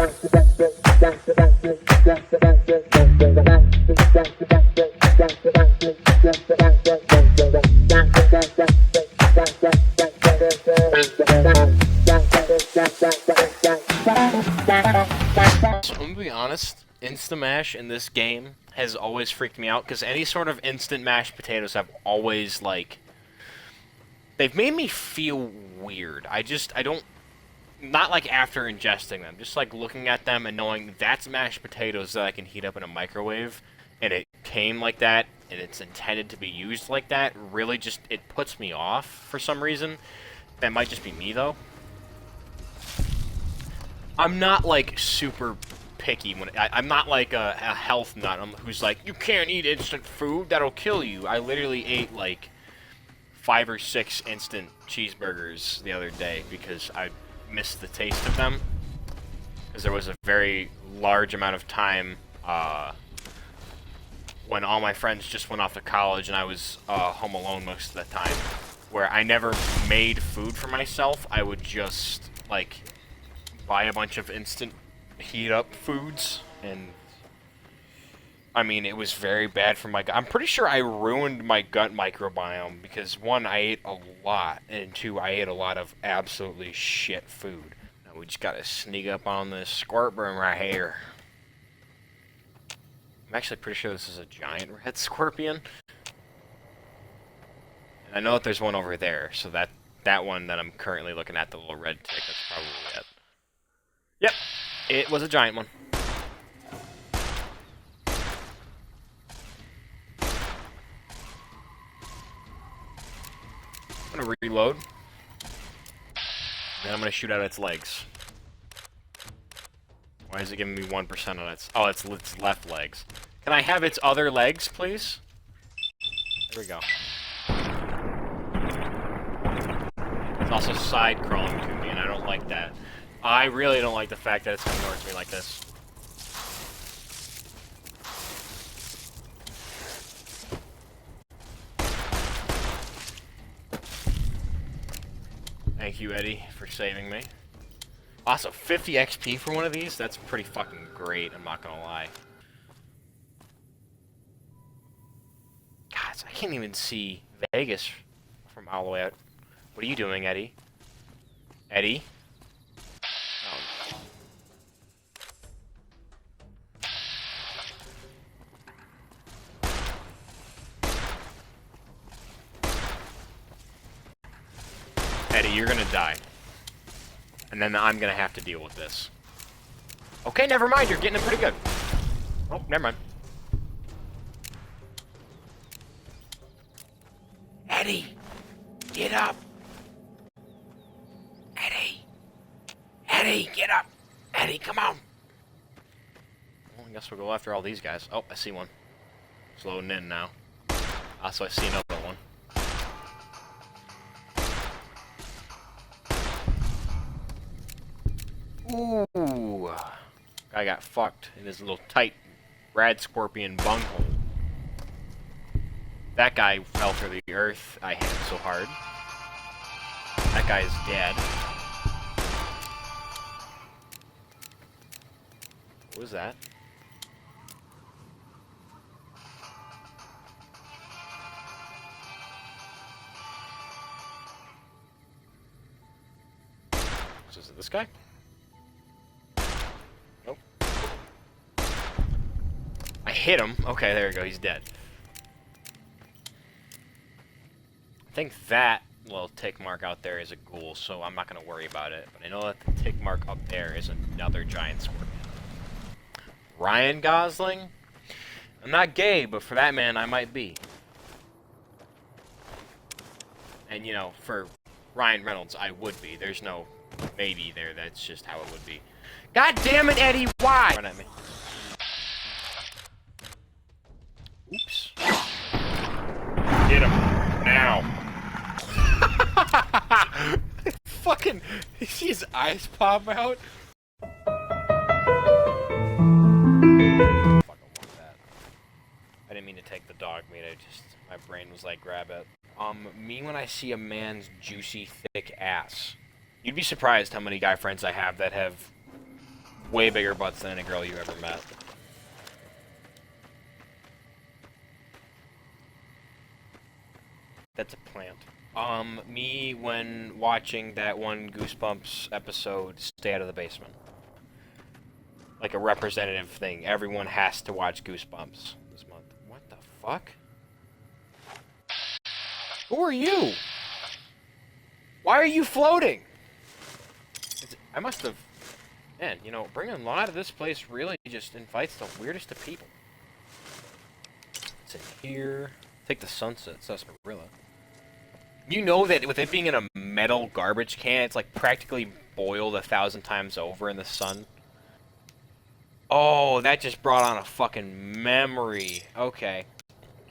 So, I'm gonna be honest, Instamash in this game has always freaked me out, because any sort of instant mashed potatoes have always, like, they've made me feel weird. I don't, not like after ingesting them, just like looking at them and knowing that's mashed potatoes that I can heat up in a microwave, and it came like that, and it's intended to be used like that, really just, it puts me off for some reason. That might just be me, though. I'm not, like, super picky when I'm not like a health nut who's like, you can't eat instant food, that'll kill you. I literally ate, like, 5 or 6 instant cheeseburgers the other day because I missed the taste of them. Because there was a very large amount of time when all my friends just went off to college and I was home alone most of the time, where I never made food for myself. I would just, like, buy a bunch of instant heat-up foods, and I mean, it was very bad for my gut. I'm pretty sure I ruined my gut microbiome because, 1, I ate a lot, and 2, I ate a lot of absolutely shit food. Now we just gotta sneak up on this squirt burn right here. I'm actually pretty sure this is a giant red scorpion. And I know that there's one over there, so that one that I'm currently looking at, the little red tick, that's probably it. Yep, it was a giant one. I'm gonna reload. Then I'm gonna shoot at its legs. Why is it giving me 1% on its... Oh, it's left legs. Can I have its other legs, please? There we go. It's also side-crawling to me, and I don't like that. I really don't like the fact that it's coming towards me like this. Thank you, Eddie, for saving me. Also, 50 XP for one of these? That's pretty fucking great, I'm not gonna lie. God, I can't even see Vegas from all the way out. What are you doing, Eddie? Eddie? Oh. Eddie, you're gonna die. And then I'm gonna have to deal with this. Okay, never mind, you're getting it pretty good. Oh, never mind. Eddie! Get up! Eddie! Eddie, get up! Eddie, come on! Well, I guess we'll go after all these guys. Oh, I see one. It's loading in now. Also, I see another one. Ooh. Guy got fucked in his little tight rad scorpion bunghole. That guy fell through the earth. I hit him so hard. That guy is dead. What was that? So is it this guy? Nope. I hit him. Okay, there we go. He's dead. I think that little tick mark out there is a ghoul, so I'm not going to worry about it. But I know that the tick mark up there is another giant scorpion. Ryan Gosling? I'm not gay, but for that man, I might be. And, you know, for Ryan Reynolds, I would be. There's no maybe there. That's just how it would be. God damn it, Eddie! Why? Run at me. Oops. Get him. Now. Fucking, you see his eyes pop out? Fucking want that. I didn't mean to take the dog meat, my brain was like, grab it. Me when I see a man's juicy, thick ass. You'd be surprised how many guy friends I have that have way bigger butts than any girl you ever met. That's a plant. Me when watching that one Goosebumps episode, stay out of the basement. Like a representative thing. Everyone has to watch Goosebumps this month. What the fuck? Who are you? Why are you floating? I must have... Man, you know, bringing a lot of this place really just invites the weirdest of people. It's in here. Take the sunset, sarsaparilla. You know that with it being in a metal garbage can, it's like practically boiled 1,000 times over in the sun. Oh, that just brought on a fucking memory. Okay.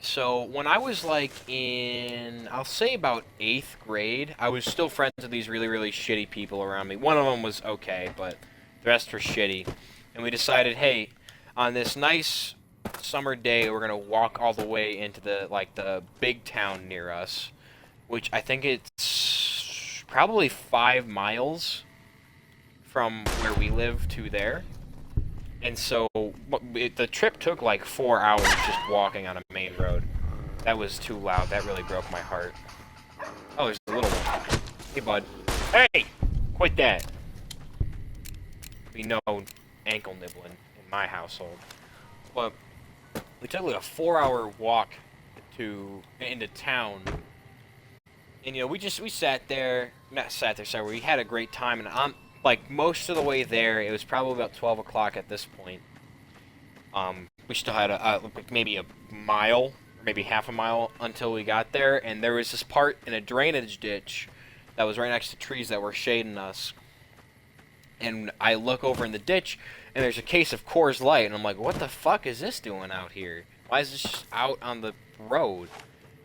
So, when I was like in, I'll say about 8th grade, I was still friends with these really, really shitty people around me. One of them was okay, but the rest were shitty. And we decided, hey, on this nice summer day, we're gonna walk all the way into the, like, the big town near us. Which I think it's probably 5 miles from where we live to there. And so the trip took like 4 hours just walking on a main road. That was too loud. That really broke my heart. Oh, there's a little one. Hey, bud. Hey! Quit that. Be no ankle nibbling in my household. But we took like a 4-hour walk into town. And, you know, we sat there, sorry, we had a great time, and I'm, like, most of the way there, it was probably about 12 o'clock at this point. We still had like maybe a mile, or maybe half a mile until we got there, and there was this part in a drainage ditch that was right next to trees that were shading us. And I look over in the ditch, and there's a case of Coors Light, and I'm like, what the fuck is this doing out here? Why is this just out on the road?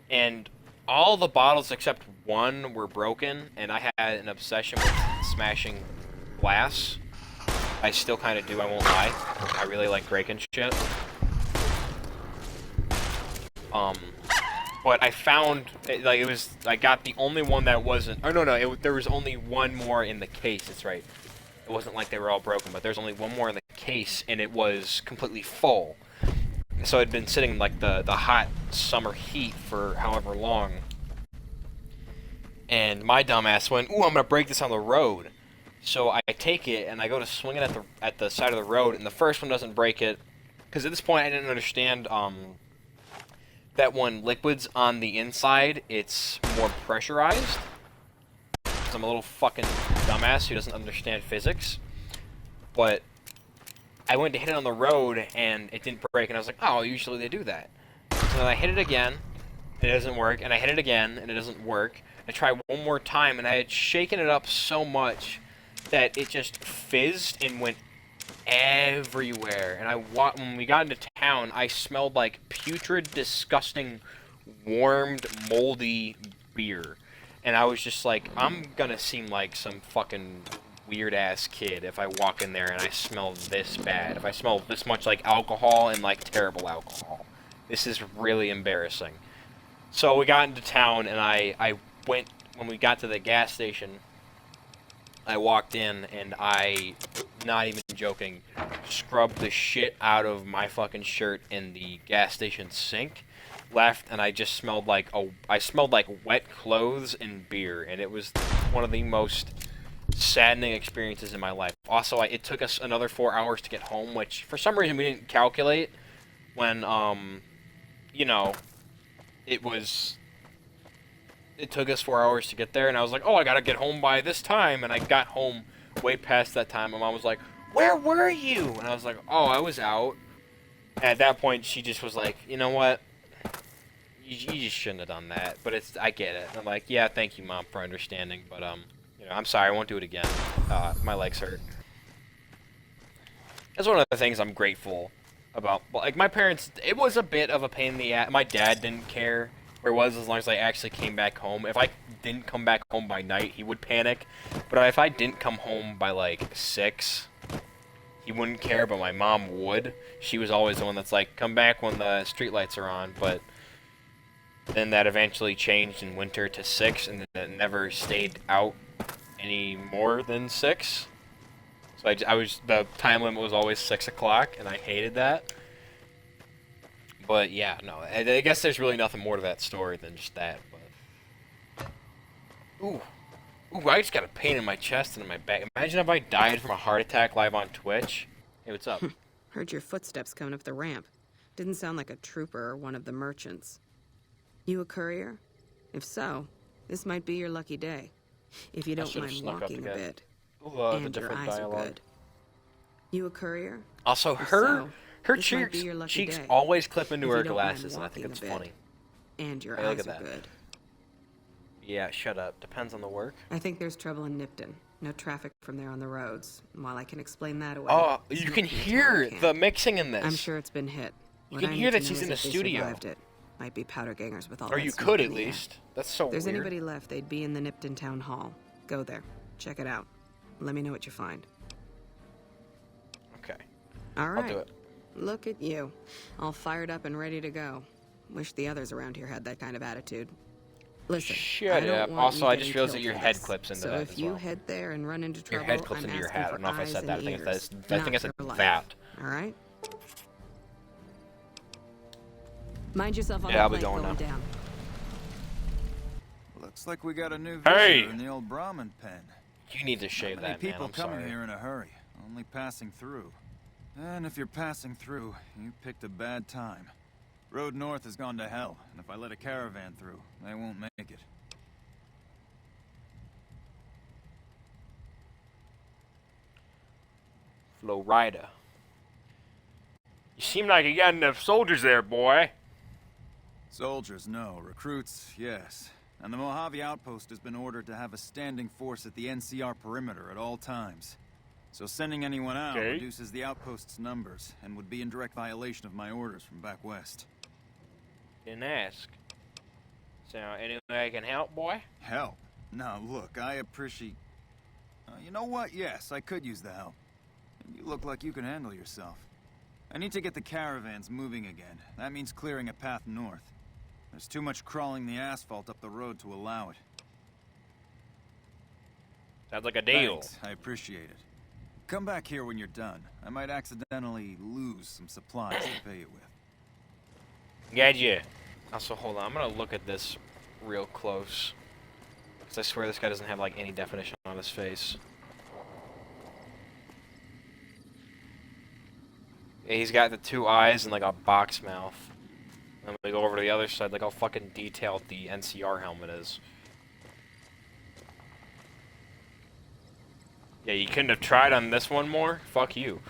And all the bottles except one were broken, and I had an obsession with smashing glass. I still kind of do, I won't lie. I really like breaking shit. But I found, like, it was, I got the only one that wasn't, oh no, there was only one more in the case, that's right. It wasn't like they were all broken, but there's only one more in the case, and it was completely full. So I'd been sitting in, like, the hot summer heat for however long. And my dumbass went, ooh, I'm gonna break this on the road. So I take it, and I go to swing it at the side of the road, and the first one doesn't break it. Because at this point, I didn't understand, that when liquid's on the inside, it's more pressurized. Because I'm a little fucking dumbass who doesn't understand physics. But I went to hit it on the road, and it didn't break, and I was like, oh, usually they do that. So then I hit it again, and it doesn't work, and I hit it again, and it doesn't work. I tried one more time, and I had shaken it up so much that it just fizzed and went everywhere. And when we got into town, I smelled like putrid, disgusting, warmed, moldy beer. And I was just like, I'm gonna seem like some fucking weird-ass kid if I walk in there and I smell this bad. If I smell this much like alcohol and like terrible alcohol. This is really embarrassing. So we got into town, and I went, when we got to the gas station, I walked in, and I, not even joking, scrubbed the shit out of my fucking shirt in the gas station sink, left, and I just smelled like, I smelled like wet clothes and beer, and it was one of the most saddening experiences in my life. Also, it took us another 4 hours to get home, which, for some reason, we didn't calculate when, you know, it took us 4 hours to get there, and I was like, oh, I gotta get home by this time, and I got home way past that time. My mom was like, where were you? And I was like, oh, I was out. And at that point, she just was like, you know what? You just shouldn't have done that, but I get it. And I'm like, yeah, thank you, Mom, for understanding, but, you know, I'm sorry, I won't do it again. My legs hurt. That's one of the things I'm grateful about. Like, my parents, it was a bit of a pain in the ass. My dad didn't care where it was as long as I actually came back home. If I didn't come back home by night, he would panic. But if I didn't come home by, like, 6, he wouldn't care, but my mom would. She was always the one that's like, come back when the streetlights are on, but then that eventually changed in winter to 6, and then it never stayed out any more than 6. Like the time limit was always 6 o'clock, and I hated that. But yeah, no, I guess there's really nothing more to that story than just that. But ooh, I just got a pain in my chest and in my back. Imagine if I died from a heart attack live on Twitch. Hey, what's up? Heard your footsteps coming up the ramp. Didn't sound like a trooper or one of the merchants. You a courier? If so, this might be your lucky day. If you don't mind walking a bit. And your eyes are good. You a courier? Also, her cheeks always clip into her glasses, and I think it's funny. And your eyes are good. Yeah, shut up. Depends on the work. I think there's trouble in Nipton. No traffic from there on the roads. While I can explain that away. Oh, you can hear the mixing in this. I'm sure it's been hit. You can hear that she's in the studio. Might be powder gangers with all or that you smoke could in at the air. least. That's so weird. If there's anybody left, they'd be in the Nipton Town Hall. Go there. Check it out. Let me know what you find. Okay. All right. I'll do it. Look at you. All fired up and ready to go. Wish the others around here had that kind of attitude. Listen, shut up. Also, I just realized that your head clips into that as well. So if you head there and run into trouble, your head clips into your hat. I don't know if I said that. I think I said that. All right? Mind yourself on I'll the be plane going down. Looks like we got a new visitor in the old Brahmin pen. You need to shave that, man. People coming here in a hurry, only passing through. And if you're passing through, you picked a bad time. Road north has gone to hell, and if I let a caravan through, they won't make it. Florida. You seem like you got enough soldiers there, boy. Soldiers, no. Recruits, yes. And the Mojave outpost has been ordered to have a standing force at the NCR perimeter at all times. So sending anyone out reduces the outpost's numbers, and would be in direct violation of my orders from back west. Didn't ask. So, any way I can help, boy? Help? Now, look, I appreciate... you know what? Yes, I could use the help. You look like you can handle yourself. I need to get the caravans moving again. That means clearing a path north. There's too much crawling the asphalt up the road to allow it. Sounds like a deal. Thanks, I appreciate it. Come back here when you're done. I might accidentally lose some supplies to pay you with. Gotcha. Also, hold on. I'm gonna look at this real close. Because I swear this guy doesn't have, like, any definition on his face. Yeah, he's got the two eyes and, like, a box mouth. And we go over to the other side, like how fucking detailed the NCR helmet is. Yeah, you couldn't have tried on this one more? Fuck you.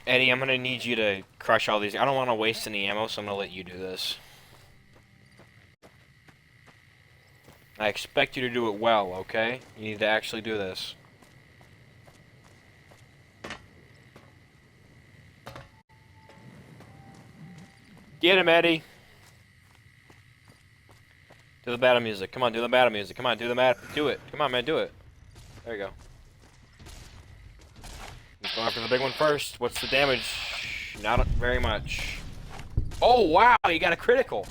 Eddie, I'm gonna need you to crush all these. I don't want to waste any ammo, so I'm gonna let you do this. I expect you to do it well, okay? You need to actually do this. Get him, Eddie! Do the battle music. Come on, do the battle music. Come on, do it. Come on, man, do it. There you go. Let's go after the big one first. What's the damage? Not very much. Oh, wow, you got a critical.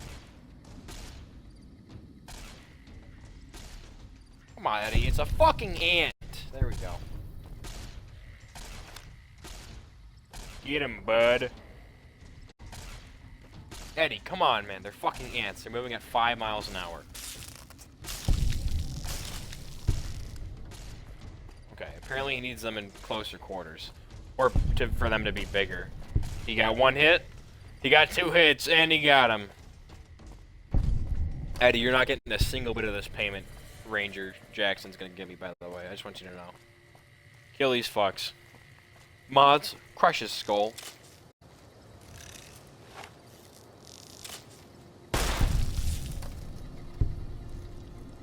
Come on, Eddie, it's a fucking ant. There we go. Get him, bud. Eddie, come on, man. They're fucking ants. They're moving at 5 miles an hour. Okay, apparently he needs them in closer quarters. Or for them to be bigger. He got one hit. He got 2 hits, and he got him. Eddie, you're not getting a single bit of this payment Ranger Jackson's gonna give me, by the way. I just want you to know. Kill these fucks. Mods, crush his skull.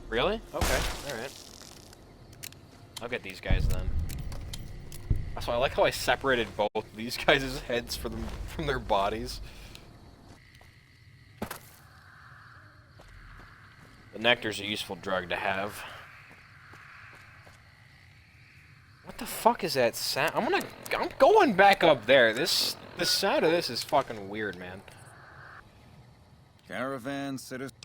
Really? Okay, alright. I'll get these guys then. Also, I like how I separated both these guys' heads from their bodies. The nectar's a useful drug to have. What the fuck is that sound? I'm going back up there. The sound of this is fucking weird, man. Caravan, citizen.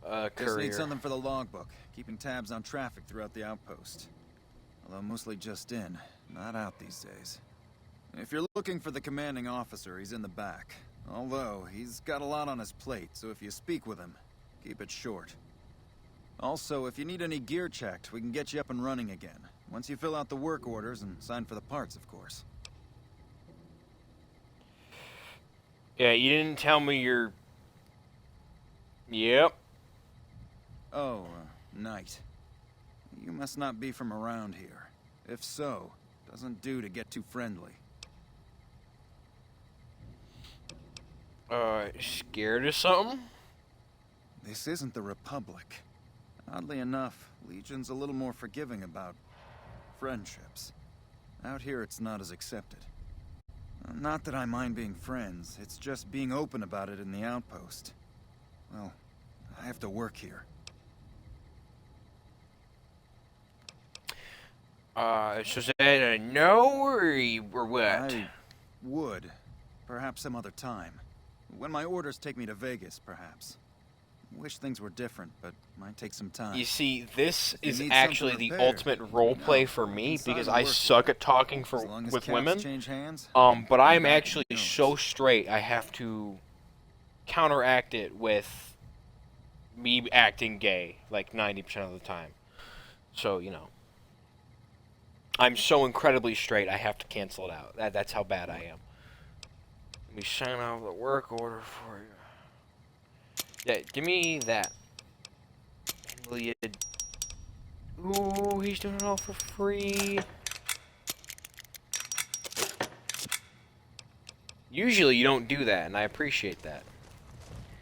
Courier. Just need something for the logbook. Keeping tabs on traffic throughout the outpost. although mostly just in, not out these days. If you're looking for the commanding officer, he's in the back. Although, he's got a lot on his plate, so if you speak with him, keep it short. Also, if you need any gear checked, we can get you up and running again. Once you fill out the work orders and sign for the parts, of course. Yeah, you didn't tell me your... Yep. Oh, Knight. You must not be from around here. If so, doesn't do to get too friendly. Scared of something? This isn't the Republic. Oddly enough, Legion's a little more forgiving about friendships. Out here, it's not as accepted. Not that I mind being friends, it's just being open about it in the outpost. Well, I have to work here. So is that a no, or what? I would. Perhaps some other time. When my orders take me to Vegas, perhaps. Wish things were different, but might take some time. You see, this is need actually something the repaired, ultimate roleplay for me, because I suck at talking As long as with caps women. change hands, But I'm back actually knows. so straight, I have to counteract it with me acting gay, like 90% of the time. So, you know. I'm so incredibly straight, I have to cancel it out. That's how bad I am. Let me sign off the work order for you. Yeah, give me that. Will you... Ooh, he's doing it all for free. Usually you don't do that, and I appreciate that.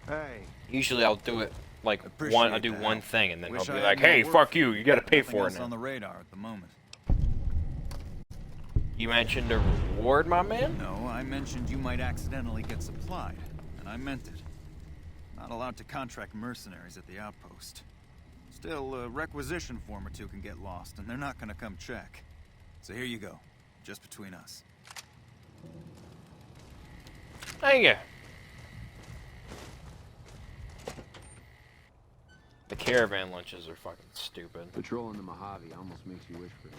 Hey. Usually I'll do it like I'll do one thing, and then Wish he'll I be had like, more "Hey, work fuck for you! You gotta pay Nothing for it else now." on the radar at the moment. You mentioned a reward, my man? No, I mentioned you might accidentally get supplied, and I meant it. Not allowed to contract mercenaries at the outpost. Still, a requisition form or two can get lost, and they're not gonna come check. So here you go, just between us. Thank you. The caravan lunches are fucking stupid. Patrolling the Mojave almost makes you wish for it.